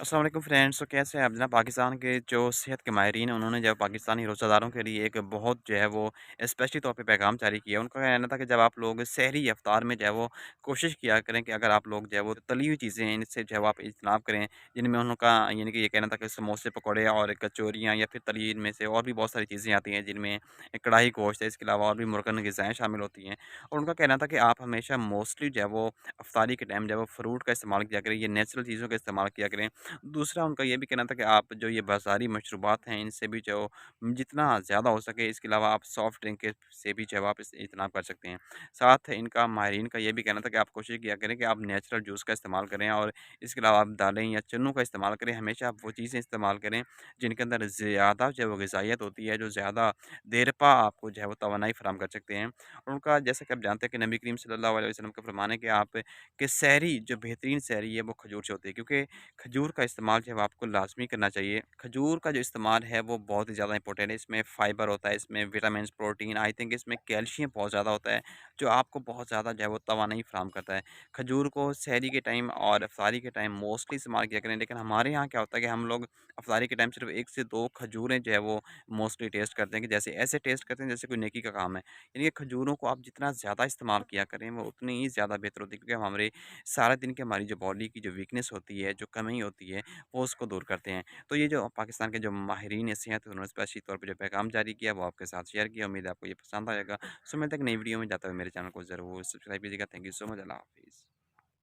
अस्सलाम वालेकुम फ्रेंड्स। तो कैसे हैं आप जनाब? पाकिस्तान के जो सेहत के माहिरीन हैं उन्होंने जो पाकिस्तानी रोज़ादारों के लिए एक बहुत जो है वो स्पेशली तौर पे पैगाम जारी किया। उनका कहना था कि जब आप लोग सहरी या इफ्तार में जो है वो कोशिश किया करें कि अगर आप लोग जो है वो तली हुई चीज़ें हैं इनसे जो है वो आप इज्तनाब करें। जिनमें उनका यानी कि ये कहना था कि समोसे, पकौड़े और कचौरियाँ या फिर तली इनमें से और भी बहुत सारी चीज़ें आती हैं जिनमें कढ़ाई गोश्त है, इसके अलावा और भी मुर्गन ग़िज़ाएँ शामिल होती हैं। और उनका कहना था कि आप हमेशा मोस्टली जो है वो इफ्तारी के टाइम जो है वो फ्रूट का इस्तेमाल किया करें, ये नेचुरल चीज़ों का इस्तेमाल किया करें। दूसरा उनका ये भी कहना था कि आप जो ये बाज़ारी मशरूबात हैं, इनसे भी जो जितना ज़्यादा हो सके इसके अलावा आप सॉफ्ट ड्रिंक के से भी जो है आप इस इज्तनाब कर सकते हैं। साथ इनका माहिरीन का ये भी कहना था कि आप कोशिश किया करें कि आप नेचुरल जूस का इस्तेमाल करें और इसके अलावा आप दालें या चन्नों का इस्तेमाल करें। हमेशा आप वो चीज़ें इस्तेमाल करें जिनके अंदर ज़्यादा जो है वो ग़िज़ाइयत होती है, जो ज़्यादा देर पा आपको जो है वो तवानाई फ़राहम कर सकते हैं। और उनका जैसा कि आप जानते हैं कि नबी करीम सल्लल्लाहु अलैहि वसल्लम का फ़रमान है कि आप कि सहरी जो बेहतरीन सहरी है वो खजूर से होती है, क्योंकि खजूर का इस्तेमाल जो है वो आपको लाज़मी करना चाहिए। खजूर का जो इस्तेमाल है वो बहुत ही ज़्यादा इंपॉर्टेंट है। इसमें फ़ाइबर होता है, इसमें विटामिन्स, प्रोटीन, आई थिंक इसमें कैल्शियम बहुत ज़्यादा होता है, जो आपको बहुत ज़्यादा जो है वो तवानाई फ़राहम करता है। खजूर को सहरी के टाइम और इफ्तारी के टाइम मोस्टली इस्तेमाल किया करें, लेकिन हमारे यहाँ क्या होता है कि हम लोग इफ्तारी के टाइम सिर्फ़ 1 से 2 खजूरें जो है वो मोस्टली टेस्ट करते हैं, कि जैसे ऐसे टेस्ट करते हैं जैसे कोई नेकी का काम है। यानी कि खजूरों को आप जितना ज़्यादा इस्तेमाल किया करें वो उतनी ही ज़्यादा बेहतर होती है, क्योंकि हमारे सारा दिन की हमारी जो बॉडी की जो वीकनेस होती है, जो कमी होती है, वो उसको दूर करते हैं। तो ये जो पाकिस्तान के जो माहिरीन सेहत उन्होंने स्पेशली तौर पे जो पैगाम जारी किया वो आपके साथ शेयर किया। उम्मीद है आपको ये पसंद आएगा। सो मिलते हैं एक नई वीडियो में, जाते हुए मेरे चैनल को ज़रूर सब्सक्राइब कीजिएगा। Thank you so much. अल्लाह हाफ़िज़।